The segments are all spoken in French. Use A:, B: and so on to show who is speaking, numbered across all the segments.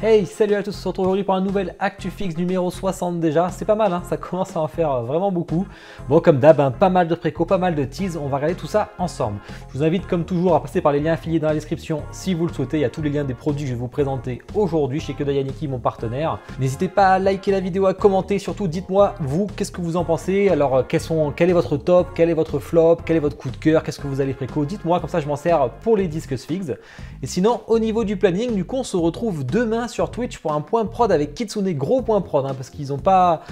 A: Hey, salut à tous, on se retrouve aujourd'hui pour un nouvel ActuFix numéro 60 déjà. C'est pas mal, hein, ça commence à en faire vraiment beaucoup. Bon, comme d'hab, hein, pas mal de préco, pas mal de teas, on va regarder tout ça ensemble. Je vous invite comme toujours à passer par les liens affiliés dans la description si vous le souhaitez. Il y a tous les liens des produits que je vais vous présenter aujourd'hui chez Kedai Yaniki, mon partenaire. N'hésitez pas à liker la vidéo, à commenter, surtout dites-moi, vous, qu'est-ce que vous en pensez? Alors, quel est votre top, quel est votre flop, quel est votre coup de cœur, qu'est-ce que vous allez préco? Dites-moi, comme ça je m'en sers pour les disques figs. Et sinon, au niveau du planning, du coup, on se retrouve demain sur Twitch pour un point prod avec Kitsune, gros point prod, hein, parce qu'ils ont pas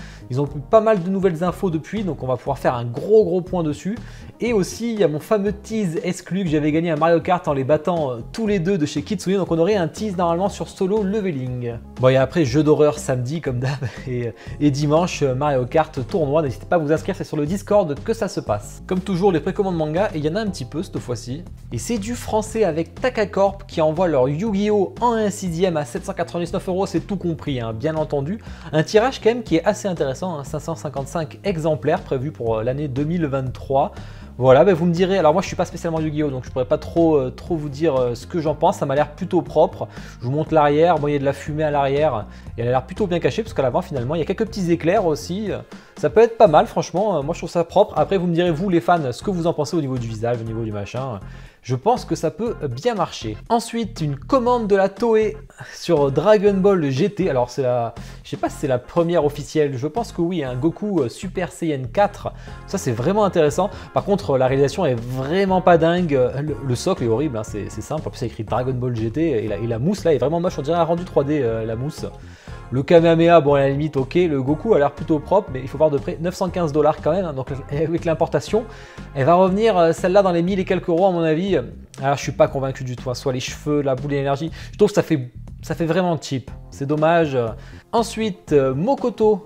A: mal de nouvelles infos depuis, donc on va pouvoir faire un gros point dessus. Et aussi, il y a mon fameux tease exclu que j'avais gagné à Mario Kart en les battant tous les deux de chez Kitsune, donc on aurait un tease normalement sur Solo Leveling. Bon, et après, jeu d'horreur samedi comme d'hab, et dimanche, Mario Kart tournoi. N'hésitez pas à vous inscrire, c'est sur le Discord que ça se passe. Comme toujours, les précommandes manga, et il y en a un petit peu cette fois-ci. Et c'est du français avec Takacorp qui envoie leur Yu-Gi-Oh! En 1/6 à 799 €, c'est tout compris, hein, bien entendu. Un tirage quand même qui est assez intéressant, hein, 555 exemplaires prévus pour l'année 2023. Voilà, bah vous me direz, alors moi je suis pas spécialement Yu-Gi-Oh! Donc je pourrais pas trop vous dire ce que j'en pense, ça m'a l'air plutôt propre. Je vous montre l'arrière, bon il y a de la fumée à l'arrière, et elle a l'air plutôt bien cachée parce qu'à l'avant finalement il y a quelques petits éclairs aussi. Ça peut être pas mal franchement, moi je trouve ça propre. Après vous me direz vous les fans ce que vous en pensez au niveau du visage, au niveau du machin. Je pense que ça peut bien marcher. Ensuite, une commande de la Toei sur Dragon Ball GT. Alors c'est la, je sais pas si c'est la première officielle, je pense que oui, un Goku Super Saiyan 4. Ça c'est vraiment intéressant. Par contre, la réalisation est vraiment pas dingue. Le socle est horrible, hein, c'est simple. En plus, c'est écrit Dragon Ball GT et la mousse là est vraiment moche. On dirait un rendu 3D la mousse. Le Kamehameha, bon à la limite ok, le Goku a l'air plutôt propre, mais il faut voir de près 915 $ quand même, hein, donc avec l'importation, elle va revenir celle-là dans les 1000 et quelques euros à mon avis. Alors je suis pas convaincu du tout, hein, soit les cheveux, la boule d'énergie, je trouve que ça fait vraiment cheap, c'est dommage. Ensuite, Motoko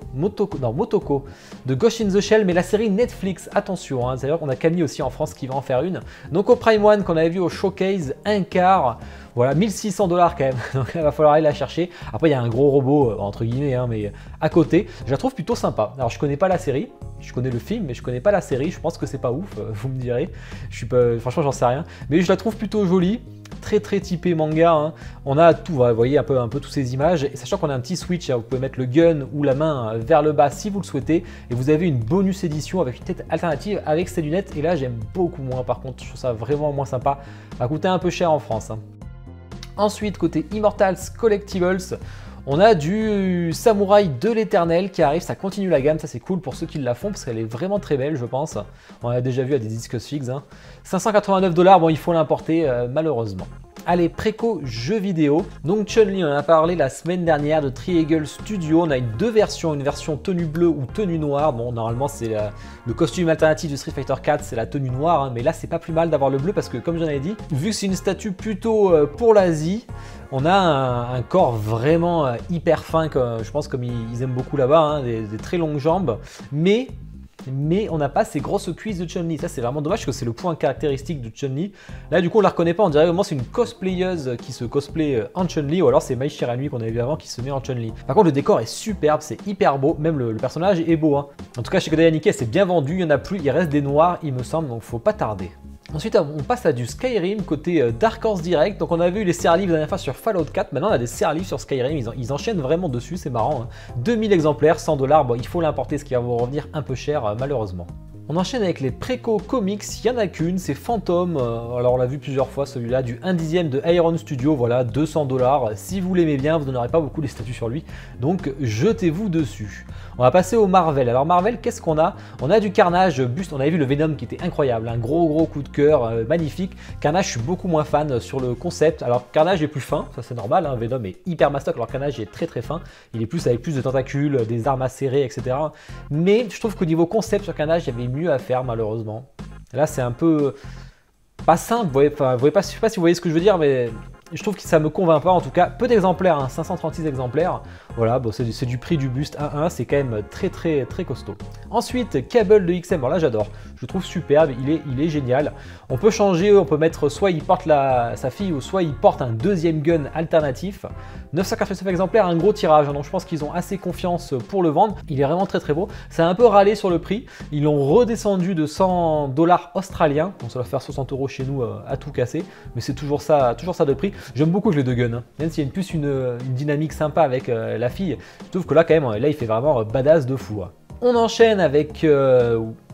A: de Ghost in the Shell, mais la série Netflix, attention, hein, c'est-à-dire qu'on a Camille aussi en France qui va en faire une. Donc au Prime One qu'on avait vu au Showcase, un quart, voilà, 1600 $ quand même, donc il va falloir aller la chercher. Après il y a un gros robot, entre guillemets, hein, mais à côté, je la trouve plutôt sympa. Alors je connais pas la série, je connais le film, mais je connais pas la série, je pense que c'est pas ouf, vous me direz. Je suis pas, franchement j'en sais rien, mais je la trouve plutôt jolie. Très typé manga, hein. On a tout, vous voyez un peu toutes ces images, et sachant qu'on a un petit switch, hein, vous pouvez mettre le gun ou la main vers le bas si vous le souhaitez, et vous avez une bonus édition avec une tête alternative avec ces lunettes, et là j'aime beaucoup moins par contre, je trouve ça vraiment moins sympa, ça va coûter un peu cher en France, hein. Ensuite, côté Immortals Collectibles, on a du Samouraï de l'Éternel qui arrive, ça continue la gamme, ça c'est cool pour ceux qui la font parce qu'elle est vraiment très belle je pense. On l'a déjà vu à des disques figs, hein. 589 $, bon il faut l'importer malheureusement. Allez, préco jeux vidéo. Donc Chun-Li, on en a parlé la semaine dernière de Triangle Studio. On a deux versions, une version tenue bleue ou tenue noire. Bon, normalement, c'est le costume alternatif de Street Fighter 4, c'est la tenue noire. Hein, mais là, c'est pas plus mal d'avoir le bleu parce que, comme j'en avais dit, vu que c'est une statue plutôt pour l'Asie, on a un corps vraiment hyper fin, je pense comme ils aiment beaucoup là-bas, hein, des très longues jambes. Mais on n'a pas ces grosses cuisses de Chun-Li. Ça c'est vraiment dommage parce que c'est le point caractéristique de Chun-Li. Là du coup on la reconnaît pas, on dirait vraiment c'est une cosplayeuse qui se cosplay en Chun-Li, ou alors c'est Mai Shiranui qu'on avait vu avant qui se met en Chun-Li. Par contre le décor est superbe, c'est hyper beau, même le personnage est beau, hein. En tout cas chez Kedai Yaniki c'est bien vendu, il y en a plus, il reste des noirs il me semble, donc faut pas tarder. Ensuite, on passe à du Skyrim côté Dark Horse Direct. Donc, on a vu les serre-livres la dernière fois sur Fallout 4. Maintenant, on a des serre-livres sur Skyrim. Ils enchaînent vraiment dessus, c'est marrant, hein. 2000 exemplaires, 100 $. Bon, il faut l'importer, ce qui va vous revenir un peu cher, malheureusement. On enchaîne avec les préco comics, il n'y en a qu'une, c'est Phantom, alors on l'a vu plusieurs fois celui-là, du 1/10 de Iron Studio, voilà, 200 $. Si vous l'aimez bien, vous n'aurez pas beaucoup les statuts sur lui, donc jetez-vous dessus. On va passer au Marvel. Alors Marvel, qu'est-ce qu'on a? On a du Carnage buste, on avait vu le Venom qui était incroyable, un gros coup de cœur, magnifique. Carnage, je suis beaucoup moins fan sur le concept. Alors Carnage est plus fin, ça c'est normal, hein. Venom est hyper mastoc, alors Carnage est très fin. Il est plus avec plus de tentacules, des armes acérées, etc. Mais je trouve qu'au niveau concept sur Carnage, il y avait mieux à faire malheureusement. Là c'est un peu pas simple, je sais pas si vous voyez ce que je veux dire, mais je trouve que ça me convainc pas en tout cas. Peu d'exemplaires, hein, 536 exemplaires. Voilà, bon, c'est du prix du buste 1-1, c'est quand même très costaud. Ensuite, Cable de XM, alors là j'adore, je trouve superbe, il est génial. On peut changer, on peut mettre soit il porte sa fille ou soit il porte un deuxième gun alternatif. 999 exemplaires, un gros tirage, donc je pense qu'ils ont assez confiance pour le vendre. Il est vraiment très très beau. Ça a un peu râlé sur le prix. Ils l'ont redescendu de 100 $ australiens, donc ça va faire 60 € chez nous à tout casser, mais c'est toujours ça de prix. J'aime beaucoup les deux guns, hein. Même s'il y a une dynamique sympa avec la fille, je trouve que là quand même, là il fait vraiment badass de fou, hein. On enchaîne avec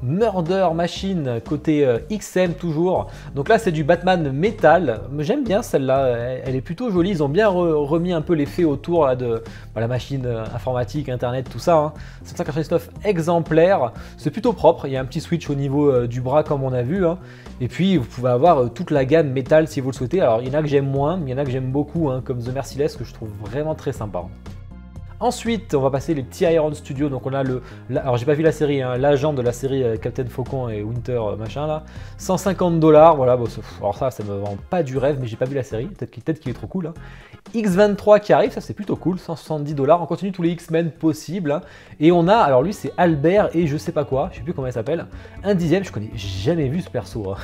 A: Murder Machine côté XM toujours. Donc là c'est du Batman métal. J'aime bien celle-là, elle est plutôt jolie. Ils ont bien remis un peu l'effet autour là, de la machine informatique, internet, tout ça, hein. 799 exemplaires, c'est plutôt propre. Il y a un petit switch au niveau du bras comme on a vu, hein. Et puis vous pouvez avoir toute la gamme métal si vous le souhaitez. Alors il y en a que j'aime moins, mais il y en a que j'aime beaucoup, hein, comme The Merciless que je trouve vraiment très sympa. Ensuite, on va passer les petits Iron Studio. Donc on a alors j'ai pas vu la série, hein, l'agent de la série Captain Faucon et Winter machin là, 150 $. Voilà, bon, alors ça me vend pas du rêve, mais j'ai pas vu la série. Peut-être qu'il est trop cool, hein. X23 qui arrive, ça c'est plutôt cool, 170 $. On continue tous les X-Men possibles, hein. Et on a, alors lui c'est Albert et je sais pas quoi, je sais plus comment il s'appelle, un dixième, je connais jamais vu ce perso, hein.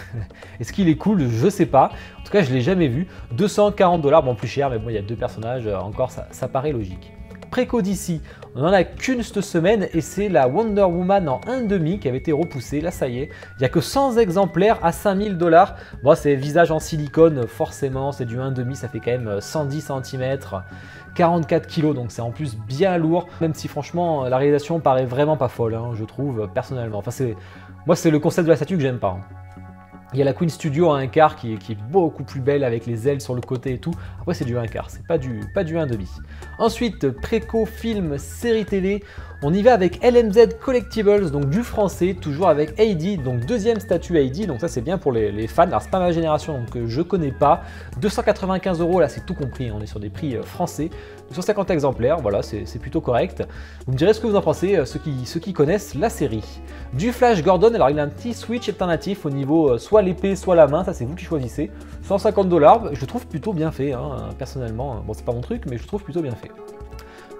A: Est-ce qu'il est cool? Je sais pas. En tout cas, je l'ai jamais vu. 240 $, bon plus cher, mais bon, il y a deux personnages, encore ça paraît logique. Préco d'ici, on n'en a qu'une cette semaine et c'est la Wonder Woman en 1,5 qui avait été repoussée. Là, ça y est, il n'y a que 100 exemplaires à 5000 $. Bon, c'est visage en silicone, forcément, c'est du 1,5, ça fait quand même 110 cm, 44 kg, donc c'est en plus bien lourd. Même si, franchement, la réalisation paraît vraiment pas folle, hein, je trouve, personnellement. Enfin, moi, c'est le concept de la statue que j'aime pas, hein. Il y a la Queen Studio à 1/4 qui est beaucoup plus belle avec les ailes sur le côté et tout. Après c'est du 1/4, c'est pas du 1,5. Ensuite, préco, film, série télé. On y va avec LMZ Collectibles, donc du français, toujours avec Heidi, donc deuxième statut Heidi, donc ça c'est bien pour les fans. Alors c'est pas ma génération, donc je connais pas. 295 €, là c'est tout compris, on est sur des prix français. 250 exemplaires, voilà, c'est plutôt correct. Vous me direz ce que vous en pensez, ceux qui connaissent la série. Du Flash Gordon, alors il a un petit switch alternatif au niveau soit l'épée, soit la main, ça c'est vous qui choisissez. 150 $, je le trouve plutôt bien fait, hein, personnellement. Bon, c'est pas mon truc, mais je le trouve plutôt bien fait.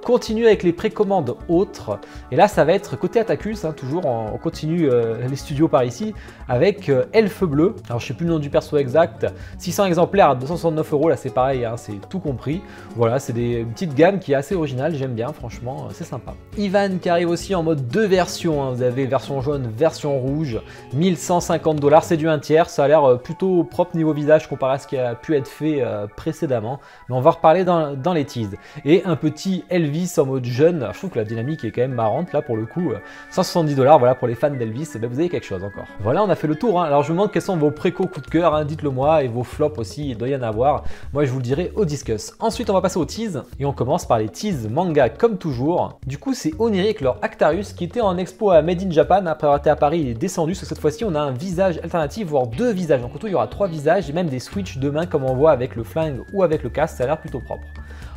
A: Continue avec les précommandes autres, et là ça va être côté Atacus, hein, toujours on continue les studios par ici, avec Elfe Bleu, alors je sais plus le nom du perso exact, 600 exemplaires à 269 €, là c'est pareil, hein, c'est tout compris, voilà, c'est une petite gamme qui est assez originale, j'aime bien, franchement, c'est sympa. Ivan qui arrive aussi en mode 2 versions, hein, vous avez version jaune, version rouge, 1150 $, c'est du 1/3, ça a l'air plutôt propre niveau visage comparé à ce qui a pu être fait précédemment, mais on va reparler dans les teases. Et un petit Elvis en mode jeune, je trouve que la dynamique est quand même marrante là pour le coup, 170 $, voilà pour les fans d'Elvis, ben vous avez quelque chose encore. Voilà, on a fait le tour, hein. Alors je vous demande quels sont vos préco coups de cœur, hein, dites-le moi, et vos flops aussi, il doit y en avoir, moi je vous le dirai au discuss. Ensuite on va passer aux teases, et on commence par les teases manga comme toujours. Du coup c'est Oniric, leur Actarius, qui était en expo à Made in Japan, après avoir été à Paris il est descendu, parce que cette fois-ci on a un visage alternatif, voire deux visages, donc au tout il y aura 3 visages, et même des switches de main comme on voit avec le flingue ou avec le casque, ça a l'air plutôt propre.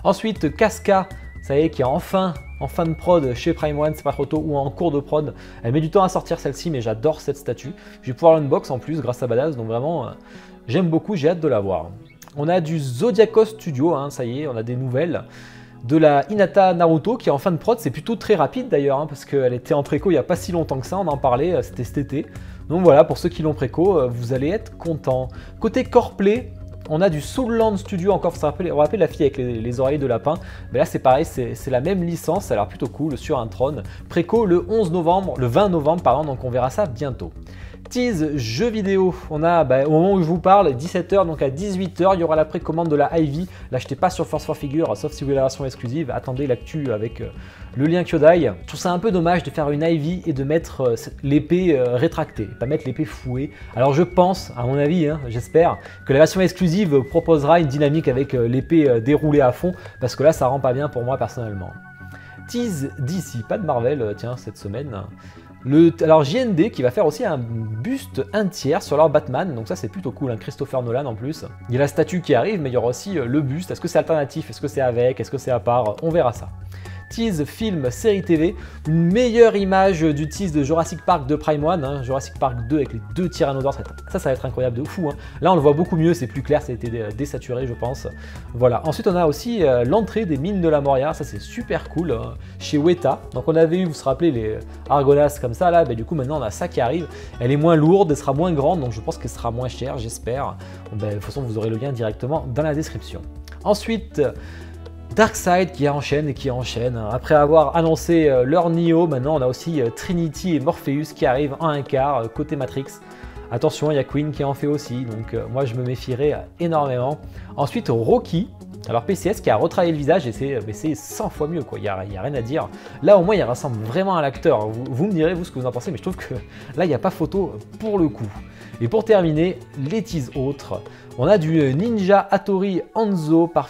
A: Ensuite Casca, ça y est, qui est enfin en fin de prod chez Prime One, c'est pas trop tôt, ou en cours de prod. Elle met du temps à sortir celle-ci, mais j'adore cette statue. Je vais pouvoir l'unbox en plus grâce à Badass, donc vraiment, j'aime beaucoup, j'ai hâte de la voir. On a du Zodiacos Studio, hein, ça y est, on a des nouvelles. De la Hinata Naruto qui est en fin de prod, c'est plutôt très rapide d'ailleurs, hein, parce qu'elle était en préco il n'y a pas si longtemps que ça, on en parlait, c'était cet été. Donc voilà, pour ceux qui l'ont préco, vous allez être contents. Côté Coreplay, on a du Soulland Studio, encore, on va rappeler la fille avec les oreilles de lapin. Mais là c'est pareil, c'est la même licence, ça a l'air plutôt cool, sur un trône. Préco le 20 novembre, pardon, donc on verra ça bientôt. Tease jeux vidéo, on a au moment où je vous parle, 17 h, donc à 18 h, il y aura la précommande de la Ivy. L'achetez pas sur Force 4 Figure, sauf si vous voulez la version exclusive. Attendez l'actu avec le lien Kyodai. Je trouve ça un peu dommage de faire une Ivy et de mettre l'épée rétractée, pas mettre l'épée fouée. Alors je pense, à mon avis, hein, j'espère, que la version exclusive proposera une dynamique avec l'épée déroulée à fond, parce que là ça rend pas bien pour moi personnellement. Tease d'ici, pas de Marvel, tiens, cette semaine. Alors JND qui va faire aussi un buste 1/3 sur leur Batman, donc ça c'est plutôt cool, hein, Christopher Nolan en plus. Il y a la statue qui arrive, mais il y aura aussi le buste. Est-ce que c'est alternatif? Est-ce que c'est avec? Est-ce que c'est à part? On verra ça. Tease, film, série TV, une meilleure image du tease de Jurassic Park de Prime One, hein, Jurassic Park 2 avec les 2 Tyrannosaures, ça va être incroyable de fou, hein. Là on le voit beaucoup mieux, c'est plus clair, ça a été désaturé je pense. Voilà, ensuite on a aussi l'entrée des mines de la Moria, ça c'est super cool, chez Weta. Donc on avait eu, vous vous rappelez, les Argonas comme ça là, du coup maintenant on a ça qui arrive, elle est moins lourde, elle sera moins grande, donc je pense qu'elle sera moins chère, j'espère. De toute façon vous aurez le lien directement dans la description. Ensuite, Darkseid qui enchaîne et qui enchaîne. Après avoir annoncé leur Neo, maintenant on a aussi Trinity et Morpheus qui arrivent en un quart côté Matrix. Attention, il y a Queen qui en fait aussi, donc moi je me méfierais énormément. Ensuite, Rocky. Alors PCS qui a retravaillé le visage et c'est 100 fois mieux, quoi. Il n'y a rien à dire. Là au moins il ressemble vraiment à l'acteur. Vous me direz vous ce que vous en pensez, mais je trouve que là il n'y a pas photo pour le coup. Et pour terminer, les teas autres. On a du Ninja Hattori Hanzo par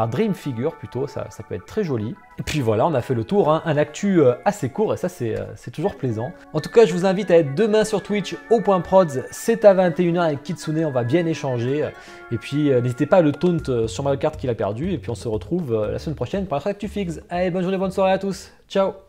A: Dream Figure plutôt, ça peut être très joli. Et puis voilà, on a fait le tour, hein. Un actu assez court et ça c'est toujours plaisant. En tout cas, je vous invite à être demain sur Twitch au Point Prods, c'est à 21 h avec Kitsune, on va bien échanger. Et puis n'hésitez pas à le taunt sur Mario Kart qu'il a perdu et puis on se retrouve la semaine prochaine pour la Actu Figs. Allez, bonne journée, bonne soirée à tous, ciao.